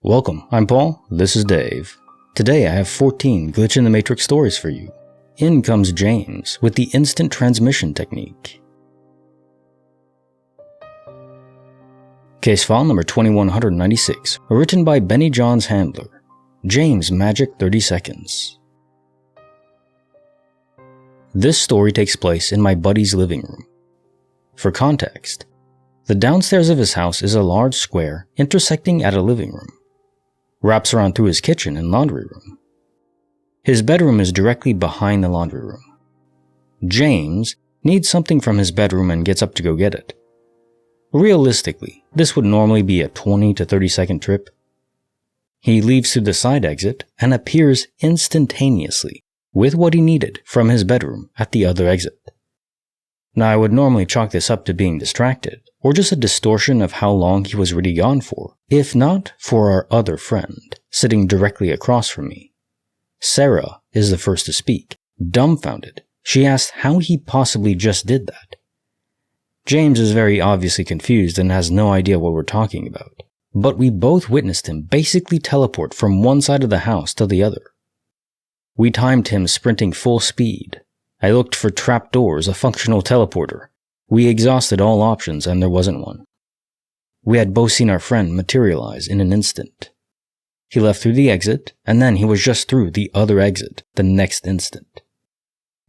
Welcome, I'm Paul, this is Dave. Today I have 14 Glitch in the Matrix stories for you. In comes James with the instant transmission technique. Case file number 2196, written by Benny John's handler. James Magic 30 Seconds. This story takes place in my buddy's living room. For context, the downstairs of his house is a large square intersecting at a living room. Wraps around through his kitchen and laundry room. His bedroom is directly behind the laundry room. James needs something from his bedroom and gets up to go get it. Realistically, this would normally be a 20 to 30 second trip. He leaves through the side exit and appears instantaneously with what he needed from his bedroom at the other exit. Now, I would normally chalk this up to being distracted, or just a distortion of how long he was really gone for, if not for our other friend, sitting directly across from me. Sarah is the first to speak. Dumbfounded, she asked how he possibly just did that. James is very obviously confused and has no idea what we're talking about, but we both witnessed him basically teleport from one side of the house to the other. We timed him sprinting full speed. I looked for trapdoors, a functional teleporter. We exhausted all options and there wasn't one. We had both seen our friend materialize in an instant. He left through the exit, and then he was just through the other exit the next instant.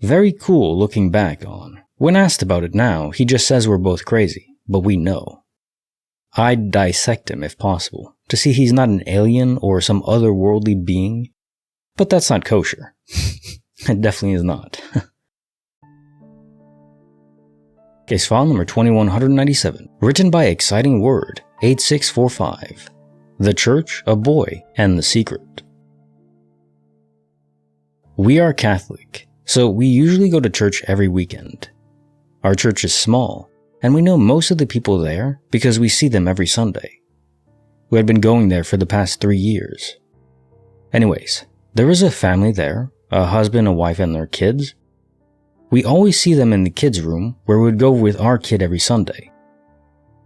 Very cool looking back on. When asked about it now, he just says we're both crazy, but we know. I'd dissect him if possible, to see he's not an alien or some otherworldly being, but that's not kosher. It definitely is not. Case file number 2197, written by Exciting Word 8645. The Church, a Boy, and the Secret. We are Catholic, so we usually go to church every weekend. Our church is small, and we know most of the people there because we see them every Sunday. We had been going there for the past 3 years. Anyways, there is a family there, a husband, a wife, and their kids. We always see them in the kids' room where we would go with our kid every Sunday.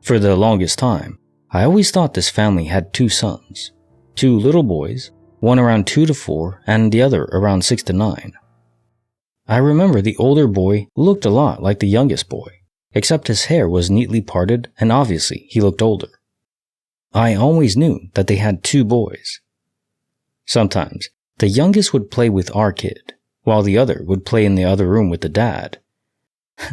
For the longest time, I always thought this family had 2 sons, 2 little boys, one around 2 to 4 and the other around 6 to 9. I remember the older boy looked a lot like the youngest boy, except his hair was neatly parted and obviously he looked older. I always knew that they had 2 boys. Sometimes, the youngest would play with our kid, while the other would play in the other room with the dad.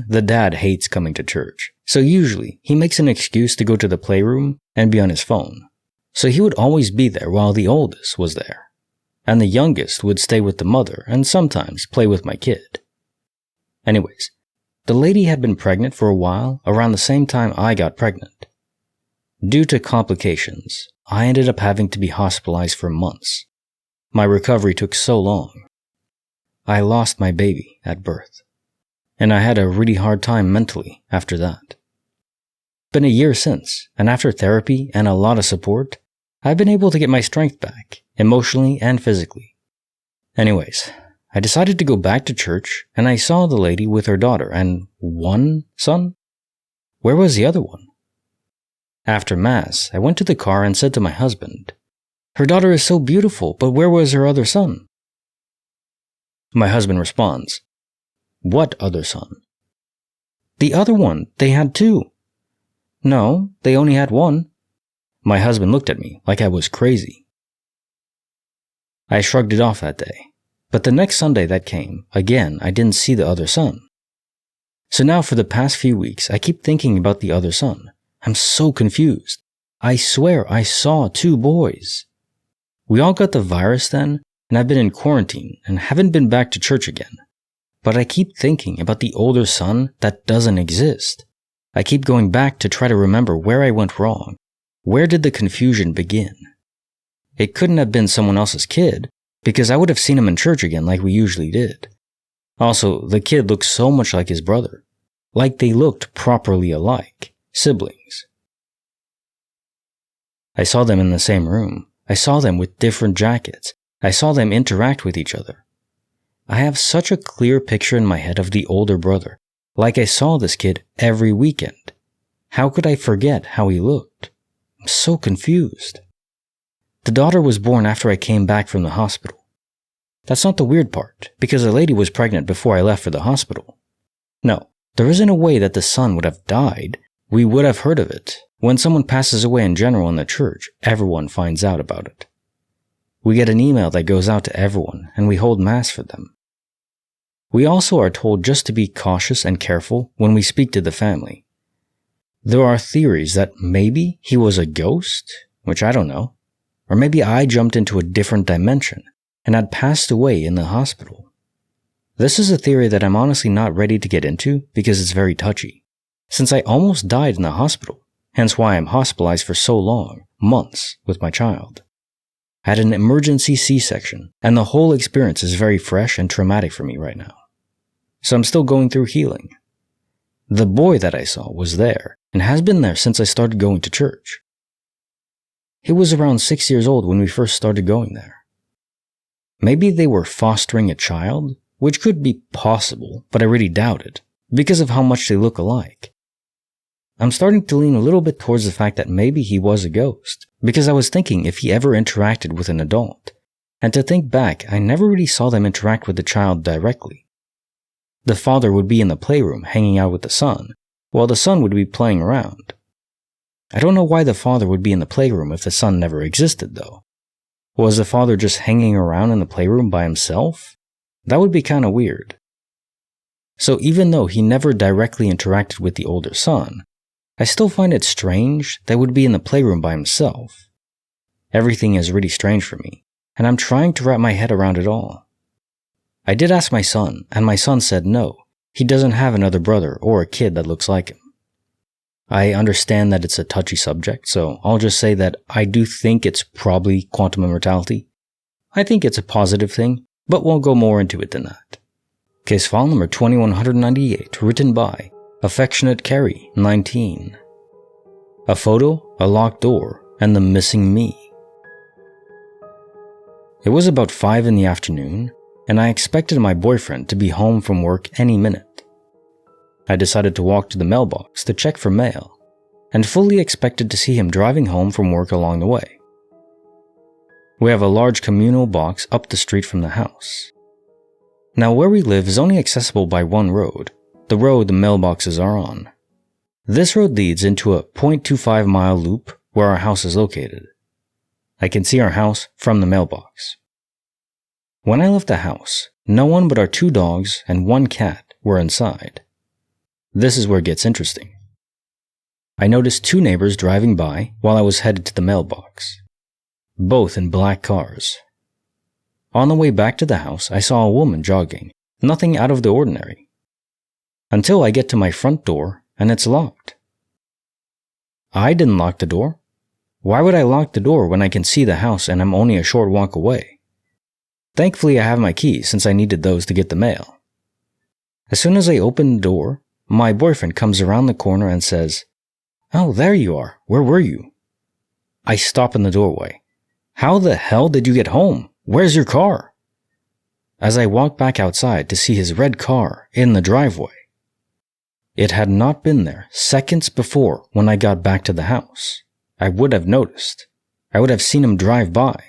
The dad hates coming to church, so usually he makes an excuse to go to the playroom and be on his phone. So he would always be there while the oldest was there, and the youngest would stay with the mother and sometimes play with my kid. Anyways, the lady had been pregnant for a while around the same time I got pregnant. Due to complications, I ended up having to be hospitalized for months. My recovery took so long. I lost my baby at birth, and I had a really hard time mentally after that. Been a year since, and after therapy and a lot of support, I've been able to get my strength back, emotionally and physically. Anyways, I decided to go back to church, and I saw the lady with her daughter and one son? Where was the other one? After Mass, I went to the car and said to my husband, "Her daughter is so beautiful, but where was her other son?" My husband responds, "What other son?" "The other one, they had 2. "No, they only had 1. My husband looked at me like I was crazy. I shrugged it off that day, but the next Sunday that came, again, I didn't see the other son. So now for the past few weeks, I keep thinking about the other son. I'm so confused. I swear I saw 2 boys. We all got the virus then, and I've been in quarantine and haven't been back to church again. But I keep thinking about the older son that doesn't exist. I keep going back to try to remember where I went wrong. Where did the confusion begin? It couldn't have been someone else's kid, because I would have seen him in church again like we usually did. Also, the kid looked so much like his brother. Like they looked properly alike. Siblings. I saw them in the same room. I saw them with different jackets. I saw them interact with each other. I have such a clear picture in my head of the older brother, like I saw this kid every weekend. How could I forget how he looked? I'm so confused. The daughter was born after I came back from the hospital. That's not the weird part, because the lady was pregnant before I left for the hospital. No, there isn't a way that the son would have died. We would have heard of it. When someone passes away in general in the church, everyone finds out about it. We get an email that goes out to everyone, and we hold mass for them. We also are told just to be cautious and careful when we speak to the family. There are theories that maybe he was a ghost, which I don't know, or maybe I jumped into a different dimension and had passed away in the hospital. This is a theory that I'm honestly not ready to get into because it's very touchy, since I almost died in the hospital, hence why I'm hospitalized for so long, months, with my child. I had an emergency C-section, and the whole experience is very fresh and traumatic for me right now. So I'm still going through healing. The boy that I saw was there, and has been there since I started going to church. He was around 6 years old when we first started going there. Maybe they were fostering a child, which could be possible, but I really doubt it, because of how much they look alike. I'm starting to lean a little bit towards the fact that maybe he was a ghost, because I was thinking if he ever interacted with an adult, and to think back, I never really saw them interact with the child directly. The father would be in the playroom hanging out with the son, while the son would be playing around. I don't know why the father would be in the playroom if the son never existed, though. Was the father just hanging around in the playroom by himself? That would be kind of weird. So even though he never directly interacted with the older son, I still find it strange that he would be in the playroom by himself. Everything is really strange for me, and I'm trying to wrap my head around it all. I did ask my son, and my son said no, he doesn't have another brother or a kid that looks like him. I understand that it's a touchy subject, so I'll just say that I do think it's probably quantum immortality. I think it's a positive thing, but we'll go more into it than that. Case file number 2198, written by Affectionate Carrie, 19. A photo, a locked door, and the missing me. It was about 5 in the afternoon, and I expected my boyfriend to be home from work any minute. I decided to walk to the mailbox to check for mail, and fully expected to see him driving home from work along the way. We have a large communal box up the street from the house. Now where we live is only accessible by one road, the road the mailboxes are on. This road leads into a 0.25 mile loop where our house is located. I can see our house from the mailbox. When I left the house, no one but our 2 dogs and 1 cat were inside. This is where it gets interesting. I noticed 2 neighbors driving by while I was headed to the mailbox, both in black cars. On the way back to the house, I saw a woman jogging, nothing out of the ordinary. Until I get to my front door and it's locked. I didn't lock the door. Why would I lock the door when I can see the house and I'm only a short walk away? Thankfully, I have my keys since I needed those to get the mail. As soon as I open the door, my boyfriend comes around the corner and says, "Oh, there you are. Where were you?" I stop in the doorway. "How the hell did you get home? Where's your car?" As I walk back outside to see his red car in the driveway. It had not been there seconds before when I got back to the house. I would have noticed. I would have seen him drive by.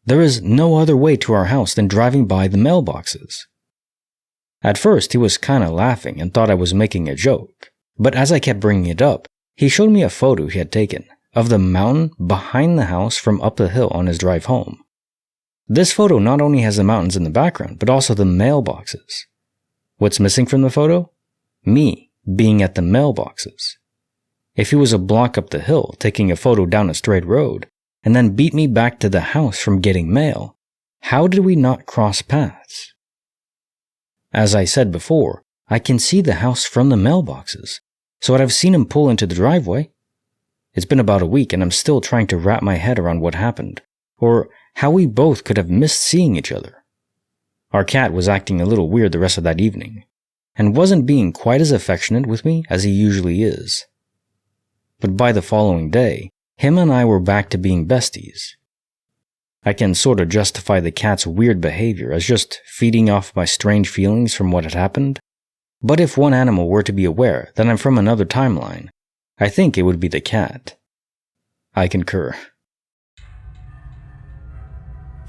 There is no other way to our house than driving by the mailboxes. At first, he was kinda laughing and thought I was making a joke, but as I kept bringing it up, he showed me a photo he had taken of the mountain behind the house from up the hill on his drive home. This photo not only has the mountains in the background, but also the mailboxes. What's missing from the photo? Me being at the mailboxes. If he was a block up the hill taking a photo down a straight road, and then beat me back to the house from getting mail, how did we not cross paths? As I said before, I can see the house from the mailboxes, so I'd have seen him pull into the driveway. It's been about a week and I'm still trying to wrap my head around what happened, or how we both could have missed seeing each other. Our cat was acting a little weird the rest of that evening, and wasn't being quite as affectionate with me as he usually is. But by the following day, him and I were back to being besties. I can sort of justify the cat's weird behavior as just feeding off my strange feelings from what had happened, but if one animal were to be aware that I'm from another timeline, I think it would be the cat. I concur.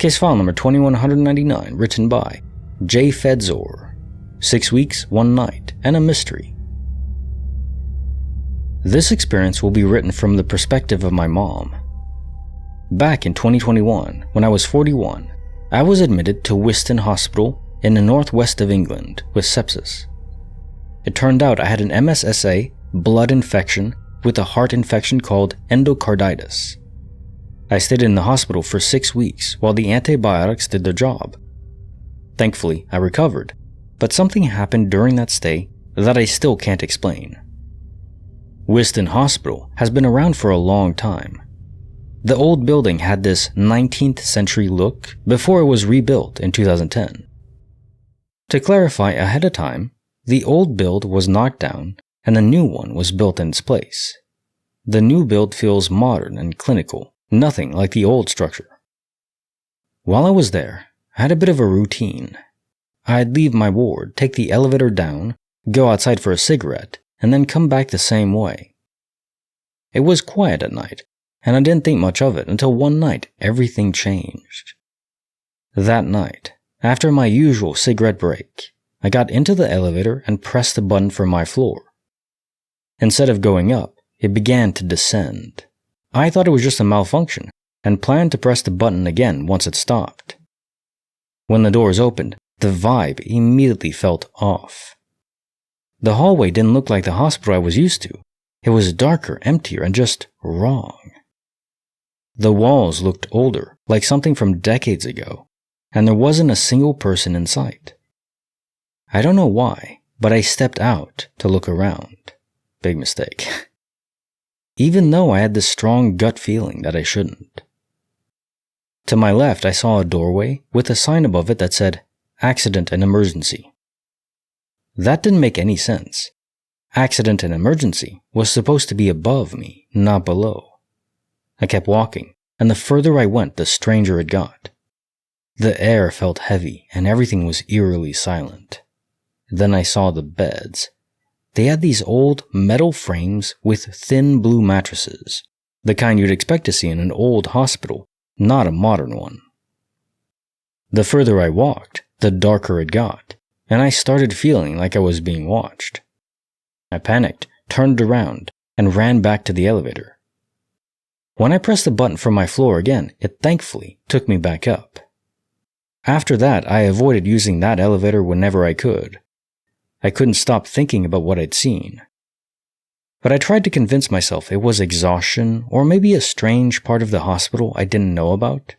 Case file number 2199, written by J. Fedzor. 6 weeks, 1 night, and a mystery. This experience will be written from the perspective of my mom. Back in 2021, when I was 41, I was admitted to Wiston Hospital in the northwest of England with sepsis. It turned out I had an MSSA, blood infection, with a heart infection called endocarditis. I stayed in the hospital for 6 weeks while the antibiotics did their job. Thankfully, I recovered, but something happened during that stay that I still can't explain. Wiston Hospital has been around for a long time. The old building had this 19th century look before it was rebuilt in 2010. To clarify ahead of time, the old build was knocked down and the new one was built in its place. The new build feels modern and clinical, nothing like the old structure. While I was there, I had a bit of a routine. I'd leave my ward, take the elevator down, go outside for a cigarette, and then come back the same way. It was quiet at night, and I didn't think much of it until one night everything changed. That night, after my usual cigarette break, I got into the elevator and pressed the button for my floor. Instead of going up, it began to descend. I thought it was just a malfunction and planned to press the button again once it stopped. When the doors opened, the vibe immediately felt off. The hallway didn't look like the hospital I was used to. It was darker, emptier, and just wrong. The walls looked older, like something from decades ago, and there wasn't a single person in sight. I don't know why, but I stepped out to look around. Big mistake. Even though I had this strong gut feeling that I shouldn't. To my left, I saw a doorway with a sign above it that said, "Accident and Emergency." That didn't make any sense. Accident and Emergency was supposed to be above me, not below. I kept walking, and the further I went, the stranger it got. The air felt heavy, and everything was eerily silent. Then I saw the beds. They had these old metal frames with thin blue mattresses, the kind you'd expect to see in an old hospital, not a modern one. The further I walked, the darker it got, and I started feeling like I was being watched. I panicked, turned around, and ran back to the elevator. When I pressed the button for my floor again, it thankfully took me back up. After that, I avoided using that elevator whenever I could. I couldn't stop thinking about what I'd seen. But I tried to convince myself it was exhaustion or maybe a strange part of the hospital I didn't know about.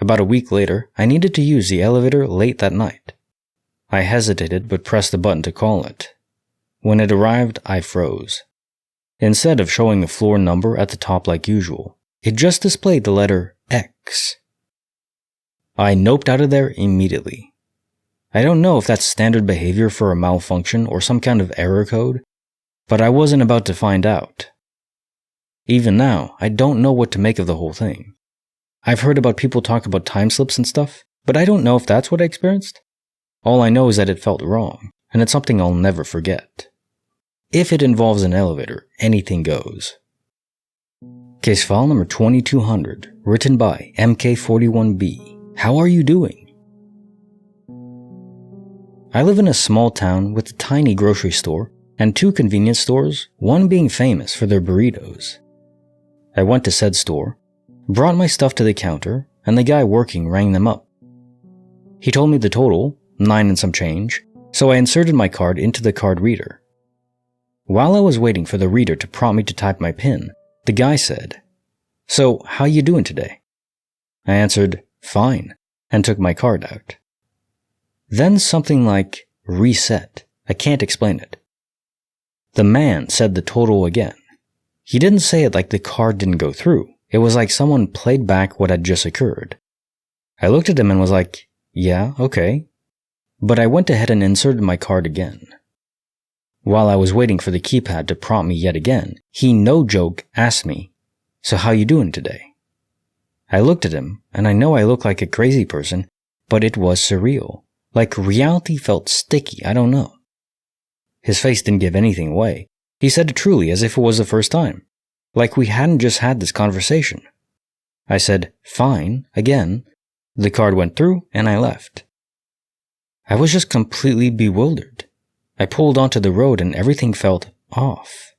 About a week later, I needed to use the elevator late that night. I hesitated but pressed the button to call it. When it arrived, I froze. Instead of showing the floor number at the top like usual, it just displayed the letter X. I noped out of there immediately. I don't know if that's standard behavior for a malfunction or some kind of error code, but I wasn't about to find out. Even now, I don't know what to make of the whole thing. I've heard about people talk about time slips and stuff, but I don't know if that's what I experienced. All I know is that it felt wrong, and it's something I'll never forget. If it involves an elevator, anything goes. Case file number 2200, written by MK41B. How are you doing? I live in a small town with a tiny grocery store and 2 convenience stores, one being famous for their burritos. I went to said store, brought my stuff to the counter, and the guy working rang them up. He told me the total, 9 and some change, so I inserted my card into the card reader. While I was waiting for the reader to prompt me to type my PIN, the guy said, "So, how you doing today?" I answered, "Fine," and took my card out. Then something like reset. I can't explain it. The man said the total again. He didn't say it like the card didn't go through. It was like someone played back what had just occurred. I looked at him and was like, "Yeah, okay." But I went ahead and inserted my card again. While I was waiting for the keypad to prompt me yet again, he no joke asked me, "So how you doing today?" I looked at him, and I know I look like a crazy person, but it was surreal. Like reality felt sticky, I don't know. His face didn't give anything away. He said it truly as if it was the first time. Like we hadn't just had this conversation. I said, "Fine," again, The card went through and I left. I was just completely bewildered. I pulled onto the road and everything felt off.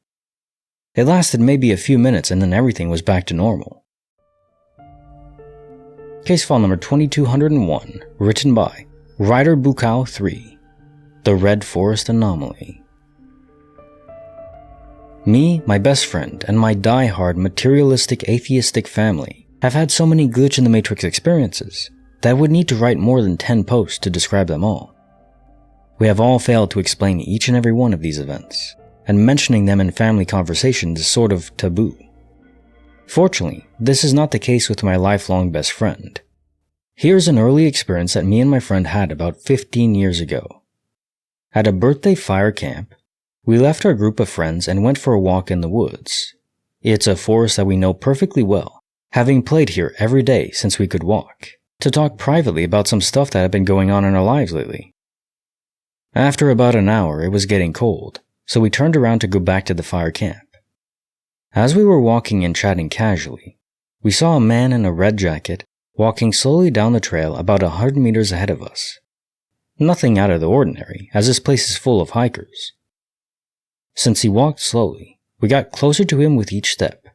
It lasted maybe a few minutes and then everything was back to normal. Case file number 2201, written by Ryder Bukau 3, The Red Forest Anomaly. Me, my best friend, and my die-hard materialistic atheistic family have had so many glitch in the Matrix experiences that I would need to write more than 10 posts to describe them all. We have all failed to explain each and every one of these events, and mentioning them in family conversations is sort of taboo. Fortunately, this is not the case with my lifelong best friend. Here's an early experience that me and my friend had about 15 years ago. At a birthday fire camp, we left our group of friends and went for a walk in the woods. It's a forest that we know perfectly well, having played here every day since we could walk, to talk privately about some stuff that had been going on in our lives lately. After about an hour, it was getting cold, so we turned around to go back to the fire camp. As we were walking and chatting casually, we saw a man in a red jacket walking slowly down the trail about 100 meters ahead of us. Nothing out of the ordinary, as this place is full of hikers. Since he walked slowly, we got closer to him with each step.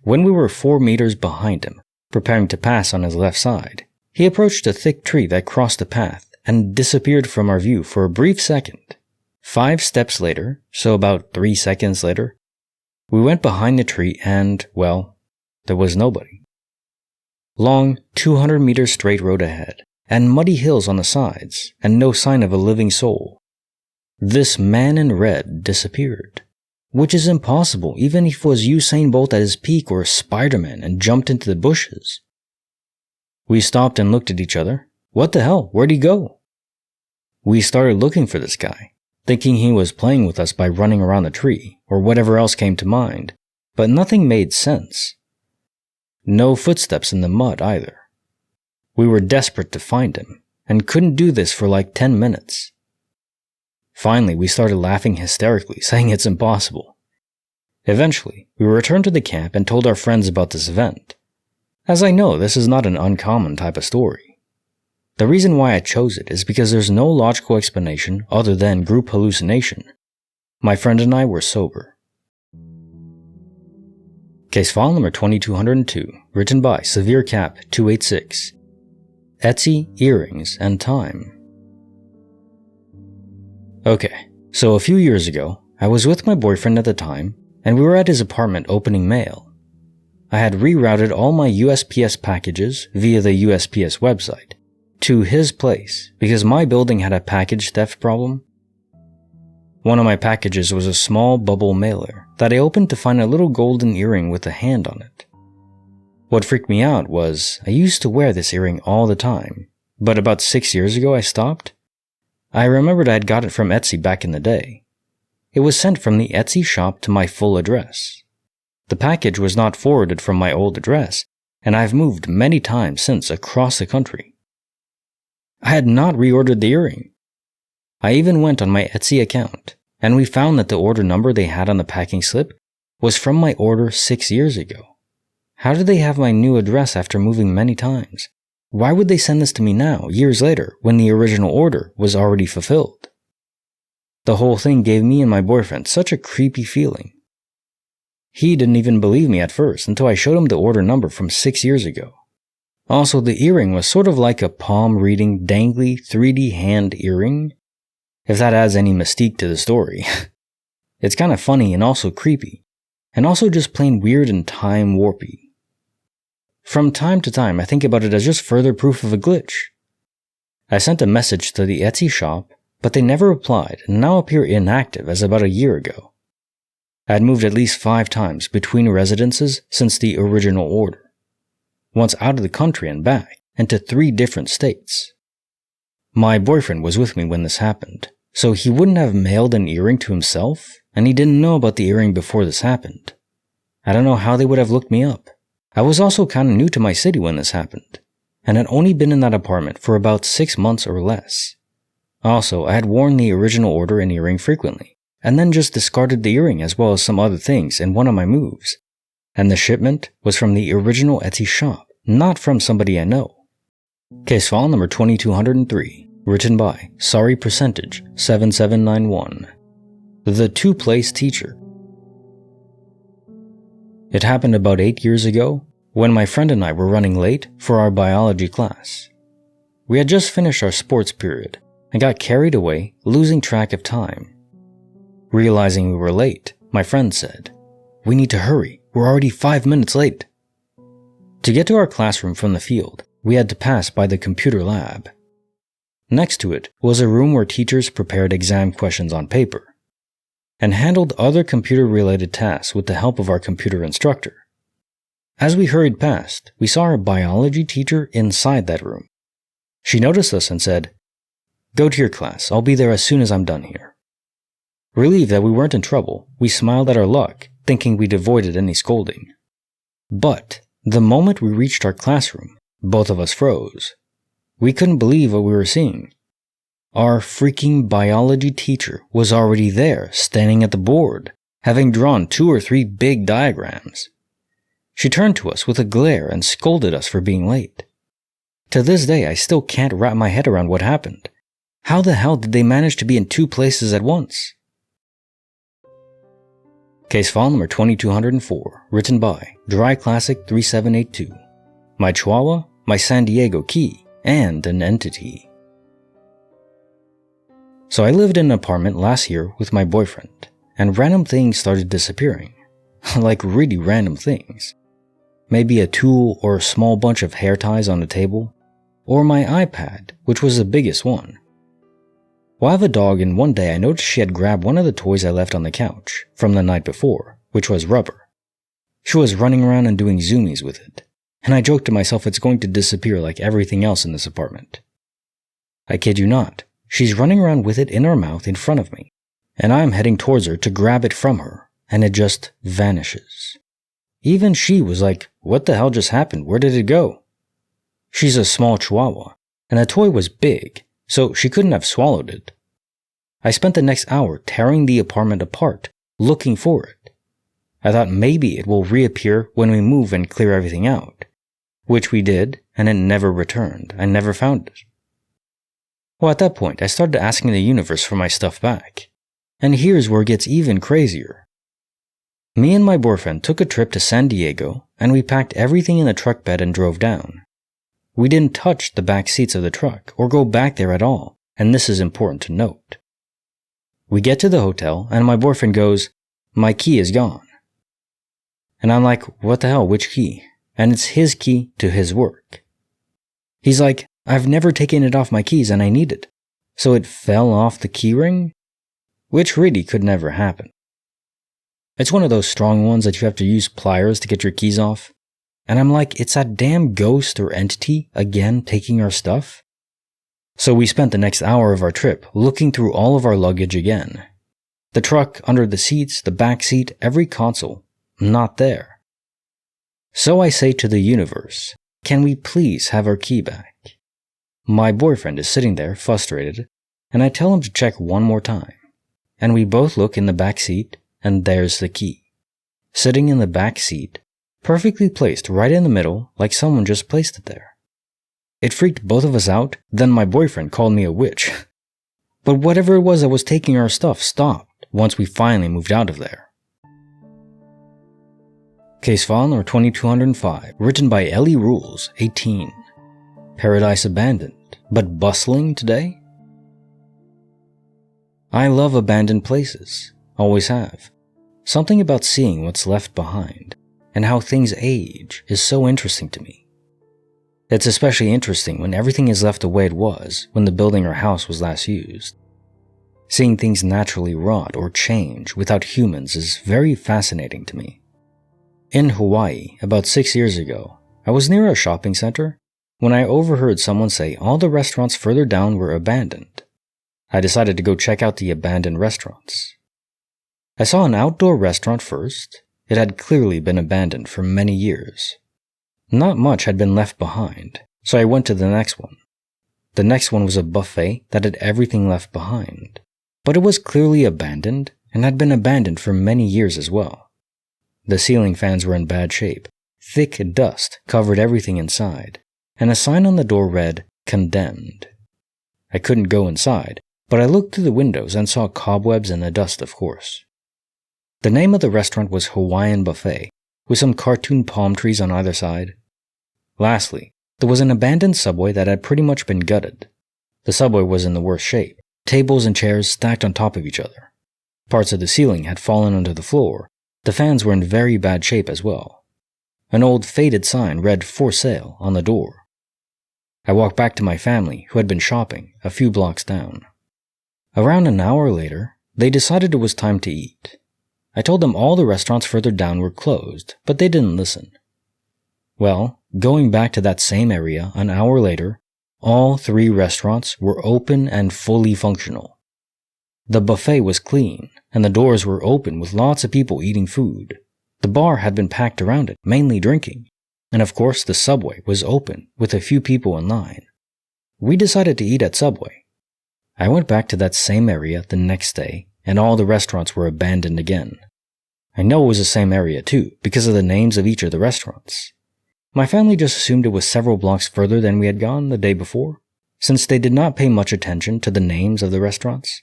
When we were 4 meters behind him, preparing to pass on his left side, he approached a thick tree that crossed the path and disappeared from our view for a brief second. 5 steps later, so about 3 seconds later, we went behind the tree and, well, there was nobody. Long, 200-meter straight road ahead, and muddy hills on the sides, and no sign of a living soul. This man in red disappeared, which is impossible even if it was Usain Bolt at his peak or Spider-Man and jumped into the bushes. We stopped and looked at each other. What the hell? Where'd he go? We started looking for this guy, thinking he was playing with us by running around the tree, or whatever else came to mind, but nothing made sense. No footsteps in the mud either. We were desperate to find him, and couldn't do this for like 10 minutes. Finally, we started laughing hysterically, saying it's impossible. Eventually, we returned to the camp and told our friends about this event. As I know, this is not an uncommon type of story. The reason why I chose it is because there's no logical explanation other than group hallucination. My friend and I were sober. Case file number 2202, written by Severe Cap 286. Etsy, Earrings, and Time. Okay, so a few years ago, I was with my boyfriend at the time, and we were at his apartment opening mail. I had rerouted all my USPS packages via the USPS website to his place because my building had a package theft problem. One of my packages was a small bubble mailer that I opened to find a little golden earring with a hand on it. What freaked me out was I used to wear this earring all the time, but about 6 years ago I stopped. I remembered I had got it from Etsy back in the day. It was sent from the Etsy shop to my full address. The package was not forwarded from my old address, and I've moved many times since across the country. I had not reordered the earring. I even went on my Etsy account, and we found that the order number they had on the packing slip was from my order 6 years ago. How did they have my new address after moving many times? Why would they send this to me now, years later, when the original order was already fulfilled? The whole thing gave me and my boyfriend such a creepy feeling. He didn't even believe me at first until I showed him the order number from 6 years ago. Also, the earring was sort of like a palm-reading, dangly 3D hand earring, if that adds any mystique to the story. It's kind of funny and also creepy, and also just plain weird and time-warpy. From time to time, I think about it as just further proof of a glitch. I sent a message to the Etsy shop, but they never replied and now appear inactive as about a year ago. I had moved at least 5 times between residences since the original order. Once out of the country and back, and to 3 different states. My boyfriend was with me when this happened, so he wouldn't have mailed an earring to himself, and he didn't know about the earring before this happened. I don't know how they would have looked me up. I was also kinda new to my city when this happened, and had only been in that apartment for about 6 months or less. Also, I had worn the original order and earring frequently, and then just discarded the earring as well as some other things in one of my moves. And the shipment was from the original Etsy shop, not from somebody I know. Case file number 2203, written by Sorry Percentage 7791. The Two-Place Teacher. It happened about 8 years ago when my friend and I were running late for our biology class. We had just finished our sports period and got carried away, losing track of time. Realizing we were late, my friend said, "We need to hurry, we're already 5 minutes late." To get to our classroom from the field, we had to pass by the computer lab. Next to it was a room where teachers prepared exam questions on paper and handled other computer-related tasks with the help of our computer instructor. As we hurried past, we saw our biology teacher inside that room. She noticed us and said, "Go to your class, I'll be there as soon as I'm done here." Relieved that we weren't in trouble, we smiled at our luck, thinking we'd avoided any scolding. But the moment we reached our classroom, both of us froze. We couldn't believe what we were seeing. Our freaking biology teacher was already there, standing at the board, having drawn 2 or 3 big diagrams. She turned to us with a glare and scolded us for being late. To this day, I still can't wrap my head around what happened. How the hell did they manage to be in 2 places at once? Case file number 2204, written by Dry Classic 3782. My Chihuahua, my San Diego key, and an entity. So I lived in an apartment last year with my boyfriend, and random things started disappearing. Like really random things. Maybe a tool or a small bunch of hair ties on the table, or my iPad, which was the biggest one. Well, I have a dog, and one day I noticed she had grabbed one of the toys I left on the couch from the night before, which was rubber. She was running around and doing zoomies with it, and I joked to myself it's going to disappear like everything else in this apartment. I kid you not, she's running around with it in her mouth in front of me, and I'm heading towards her to grab it from her, and it just vanishes. Even she was like, "What the hell just happened? Where did it go?" She's a small Chihuahua, and the toy was big, so she couldn't have swallowed it. I spent the next hour tearing the apartment apart, looking for it. I thought maybe it will reappear when we move and clear everything out, which we did, and it never returned. I never found it. Well, at that point, I started asking the universe for my stuff back. And here's where it gets even crazier. Me and my boyfriend took a trip to San Diego, and we packed everything in the truck bed and drove down. We didn't touch the back seats of the truck or go back there at all, and this is important to note. We get to the hotel, and my boyfriend goes, "My key is gone." And I'm like, "What the hell, which key?" And it's his key to his work. He's like, "I've never taken it off my keys and I need it." So it fell off the key ring? Which really could never happen. It's one of those strong ones that you have to use pliers to get your keys off. And I'm like, it's that damn ghost or entity again taking our stuff? So we spent the next hour of our trip looking through all of our luggage again. The truck, under the seats, the back seat, every console. Not there. So I say to the universe, can we please have our key back? My boyfriend is sitting there, frustrated, and I tell him to check one more time. And we both look in the back seat, and there's the key. Sitting in the back seat, perfectly placed right in the middle, like someone just placed it there. It freaked both of us out, then my boyfriend called me a witch. But whatever it was that was taking our stuff stopped once we finally moved out of there. Case file number 2205, written by Ellie Rules, 18. Paradise abandoned, but bustling today? I love abandoned places, always have. Something about seeing what's left behind, and how things age, is so interesting to me. It's especially interesting when everything is left the way it was when the building or house was last used. Seeing things naturally rot or change without humans is very fascinating to me. In Hawaii, about 6 years ago, I was near a shopping center when I overheard someone say all the restaurants further down were abandoned. I decided to go check out the abandoned restaurants. I saw an outdoor restaurant first. It had clearly been abandoned for many years. Not much had been left behind, so I went to the next one. The next one was a buffet that had everything left behind, but it was clearly abandoned and had been abandoned for many years as well. The ceiling fans were in bad shape. Thick dust covered everything inside, and a sign on the door read, "Condemned." I couldn't go inside, but I looked through the windows and saw cobwebs and the dust, of course. The name of the restaurant was Hawaiian Buffet, with some cartoon palm trees on either side. Lastly, there was an abandoned subway that had pretty much been gutted. The subway was in the worst shape, tables and chairs stacked on top of each other. Parts of the ceiling had fallen onto the floor. The fans were in very bad shape as well. An old faded sign read "For Sale" on the door. I walked back to my family, who had been shopping, a few blocks down. Around an hour later, they decided it was time to eat. I told them all the restaurants further down were closed, but they didn't listen. Well, going back to that same area an hour later, all 3 restaurants were open and fully functional. The buffet was clean, and the doors were open with lots of people eating food. The bar had been packed around it, mainly drinking. And of course, the Subway was open, with a few people in line. We decided to eat at Subway. I went back to that same area the next day, and all the restaurants were abandoned again. I know it was the same area too, because of the names of each of the restaurants. My family just assumed it was several blocks further than we had gone the day before, since they did not pay much attention to the names of the restaurants.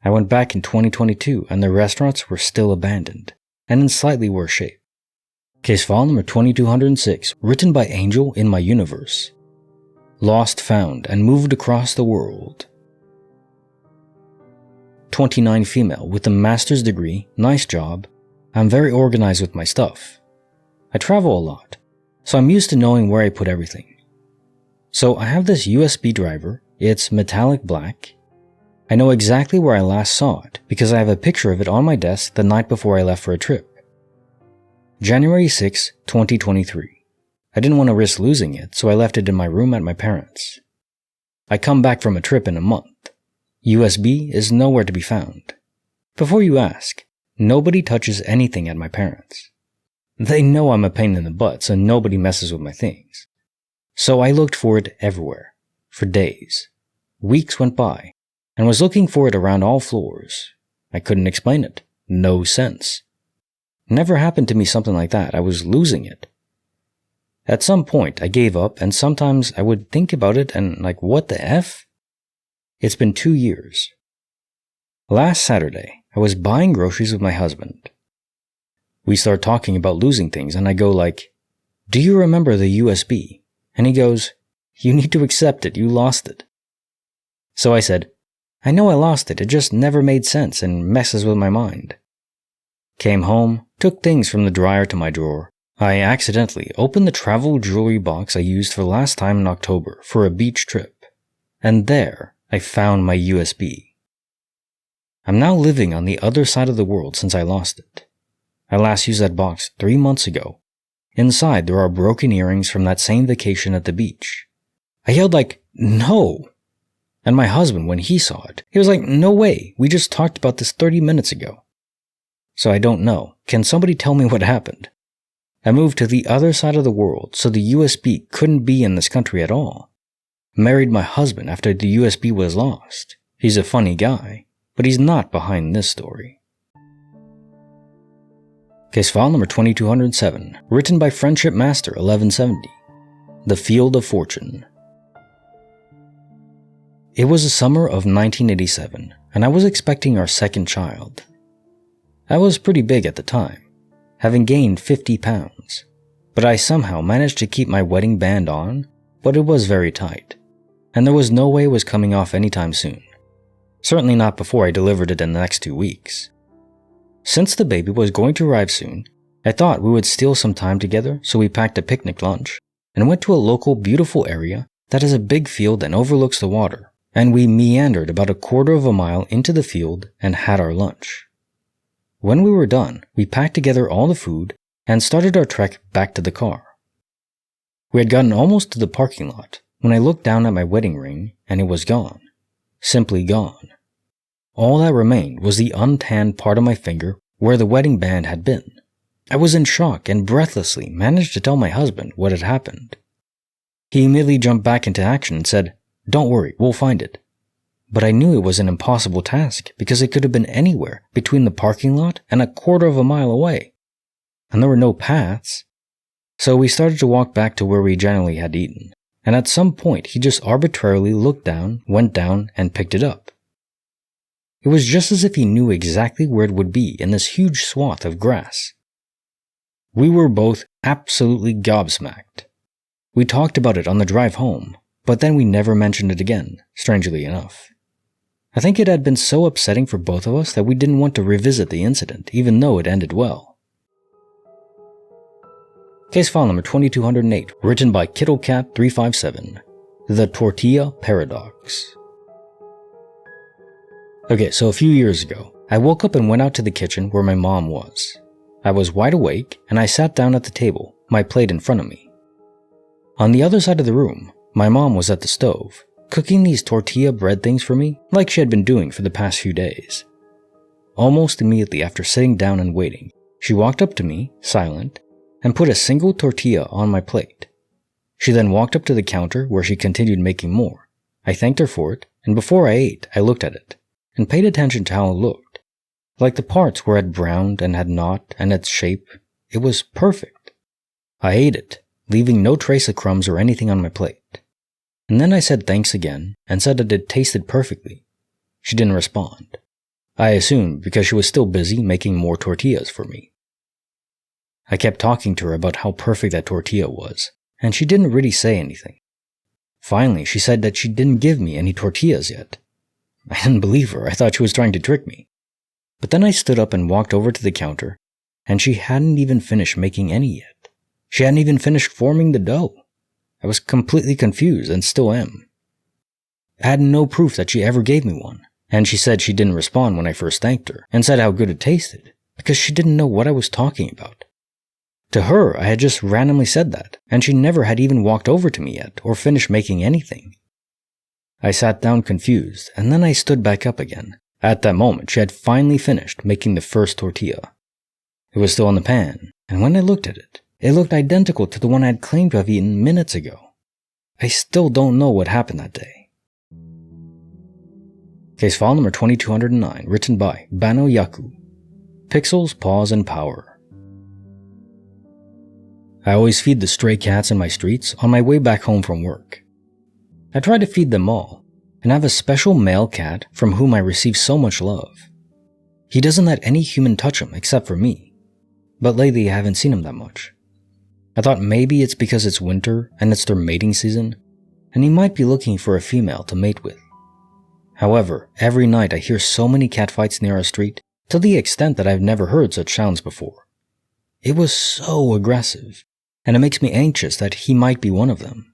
I went back in 2022, and the restaurants were still abandoned, and in slightly worse shape. Case file number 2206, written by Angel in my universe. Lost, found, and moved across the world. 29 female with a master's degree, nice job. I'm very organized with my stuff. I travel a lot, so I'm used to knowing where I put everything. So I have this USB driver, it's metallic black. I know exactly where I last saw it because I have a picture of it on my desk the night before I left for a trip. January 6, 2023. I didn't want to risk losing it, so I left it in my room at my parents'. I come back from a trip in a month. USB is nowhere to be found. Before you ask, nobody touches anything at my parents'. They know I'm a pain in the butt, so nobody messes with my things. So I looked for it everywhere, for days. Weeks went by, and was looking for it around all floors. I couldn't explain it. No sense. Never happened to me something like that. I was losing it. At some point, I gave up, and sometimes I would think about it and what the F? It's been 2 years. Last Saturday, I was buying groceries with my husband. We start talking about losing things, and I go "Do you remember the USB?" And he goes, "You need to accept it, you lost it." So I said, "I know I lost it, it just never made sense and messes with my mind." Came home, took things from the dryer to my drawer. I accidentally opened the travel jewelry box I used for last time in October for a beach trip. And there, I found my USB. I'm now living on the other side of the world since I lost it. I last used that box 3 months ago. Inside, there are broken earrings from that same vacation at the beach. I yelled "No!" And my husband, when he saw it, he was "No way, we just talked about this 30 minutes ago." So I don't know. Can somebody tell me what happened? I moved to the other side of the world, so the USB couldn't be in this country at all. Married my husband after the USB was lost. He's a funny guy, but he's not behind this story. Case file number 2207, written by Friendship Master 1170. The Field of Fortune. It was the summer of 1987, and I was expecting our second child. I was pretty big at the time, having gained 50 pounds, but I somehow managed to keep my wedding band on, but it was very tight, and there was no way it was coming off anytime soon. Certainly not before I delivered it in the next 2 weeks. Since the baby was going to arrive soon, I thought we would steal some time together, so we packed a picnic lunch and went to a local beautiful area that has a big field and overlooks the water, and we meandered about 1/4 of a mile into the field and had our lunch. When we were done, we packed together all the food and started our trek back to the car. We had gotten almost to the parking lot when I looked down at my wedding ring and it was gone. Simply gone. All that remained was the untanned part of my finger where the wedding band had been. I was in shock and breathlessly managed to tell my husband what had happened. He immediately jumped back into action and said, "Don't worry, we'll find it." But I knew it was an impossible task because it could have been anywhere between the parking lot and 1/4 of a mile away. And there were no paths. So we started to walk back to where we generally had eaten, and at some point he just arbitrarily looked down, went down, and picked it up. It was just as if he knew exactly where it would be in this huge swath of grass. We were both absolutely gobsmacked. We talked about it on the drive home, but then we never mentioned it again, strangely enough. I think it had been so upsetting for both of us that we didn't want to revisit the incident, even though it ended well. Case file number 2208, written by KittleCat357, The Tortilla Paradox. Okay, so a few years ago, I woke up and went out to the kitchen where my mom was. I was wide awake, and I sat down at the table, my plate in front of me. On the other side of the room, my mom was at the stove, cooking these tortilla bread things for me like she had been doing for the past few days. Almost immediately after sitting down and waiting, she walked up to me, silent, and put a single tortilla on my plate. She then walked up to the counter where she continued making more. I thanked her for it, and before I ate, I looked at it, and paid attention to how it looked. Like the parts where it had browned and had not, and its shape, it was perfect. I ate it, leaving no trace of crumbs or anything on my plate. And then I said thanks again, and said that it tasted perfectly. She didn't respond. I assumed because she was still busy making more tortillas for me. I kept talking to her about how perfect that tortilla was, and she didn't really say anything. Finally, she said that she didn't give me any tortillas yet. I didn't believe her. I thought she was trying to trick me. But then I stood up and walked over to the counter, and she hadn't even finished making any yet. She hadn't even finished forming the dough. I was completely confused and still am. I had no proof that she ever gave me one, and she said she didn't respond when I first thanked her and said how good it tasted, because she didn't know what I was talking about. To her, I had just randomly said that, and she never had even walked over to me yet or finished making anything. I sat down confused, and then I stood back up again. At that moment, she had finally finished making the first tortilla. It was still in the pan, and when I looked at it, it looked identical to the one I had claimed to have eaten minutes ago. I still don't know what happened that day. Case file number 2209, written by Bano Yaku. Pixels, Paws, and Power. I always feed the stray cats in my streets on my way back home from work. I try to feed them all, and have a special male cat from whom I receive so much love. He doesn't let any human touch him except for me, but lately I haven't seen him that much. I thought maybe it's because it's winter and it's their mating season, and he might be looking for a female to mate with. However, every night I hear so many catfights near our street, to the extent that I've never heard such sounds before. It was so aggressive, and it makes me anxious that he might be one of them.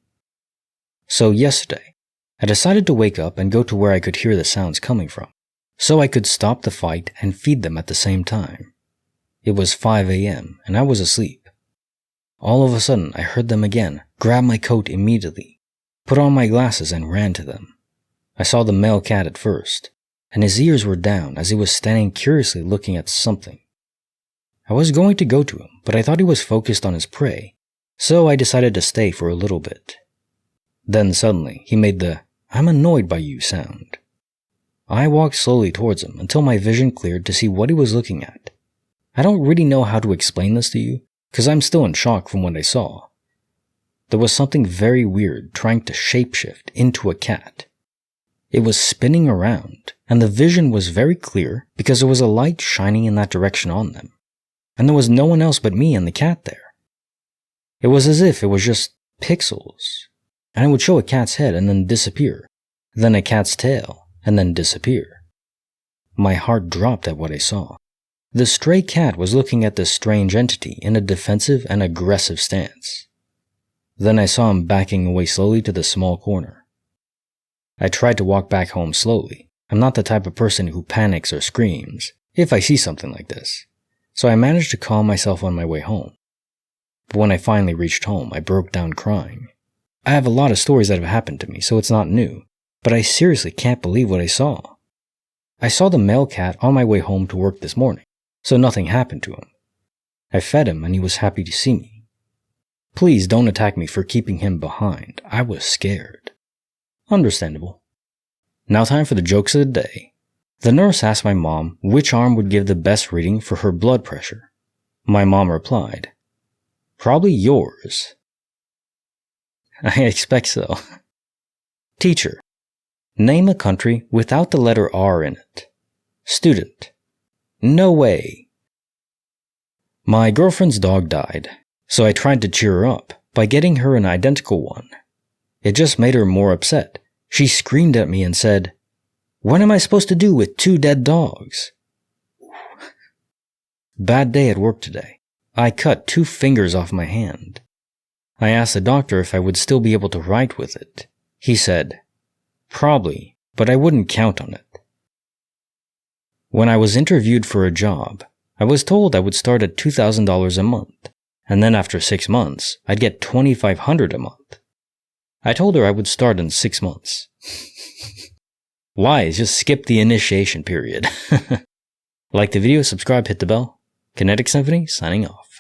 So yesterday, I decided to wake up and go to where I could hear the sounds coming from, so I could stop the fight and feed them at the same time. It was 5 a.m. and I was asleep. All of a sudden, I heard them again, grab my coat immediately, put on my glasses and ran to them. I saw the male cat at first, and his ears were down as he was standing curiously looking at something. I was going to go to him, but I thought he was focused on his prey, so I decided to stay for a little bit. Then suddenly, he made the "I'm annoyed by you" sound. I walked slowly towards him until my vision cleared to see what he was looking at. I don't really know how to explain this to you, because I'm still in shock from what I saw. There was something very weird trying to shapeshift into a cat. It was spinning around, and the vision was very clear because there was a light shining in that direction on them, and there was no one else but me and the cat there. It was as if it was just pixels, and it would show a cat's head and then disappear, then a cat's tail, and then disappear. My heart dropped at what I saw. The stray cat was looking at this strange entity in a defensive and aggressive stance. Then I saw him backing away slowly to the small corner. I tried to walk back home slowly. I'm not the type of person who panics or screams if I see something like this, so I managed to calm myself on my way home. But when I finally reached home, I broke down crying. I have a lot of stories that have happened to me, so it's not new, but I seriously can't believe what I saw. I saw the male cat on my way home to work this morning, so nothing happened to him. I fed him and he was happy to see me. Please don't attack me for keeping him behind. I was scared. Understandable. Now time for the jokes of the day. The nurse asked my mom which arm would give the best reading for her blood pressure. My mom replied, Probably yours. I expect so. Teacher. Name a country without the letter R in it. Student. No way. My girlfriend's dog died, so I tried to cheer her up by getting her an identical one. It just made her more upset. She screamed at me and said, "What am I supposed to do with 2 dead dogs?" Bad day at work today. I cut 2 fingers off my hand. I asked the doctor if I would still be able to write with it. He said, "Probably, but I wouldn't count on it." When I was interviewed for a job, I was told I would start at $2,000 a month, and then after 6 months, I'd get $2,500 a month. I told her I would start in 6 months. Lies, just skip the initiation period. Like the video, subscribe, hit the bell. Kinetic Symphony, signing off.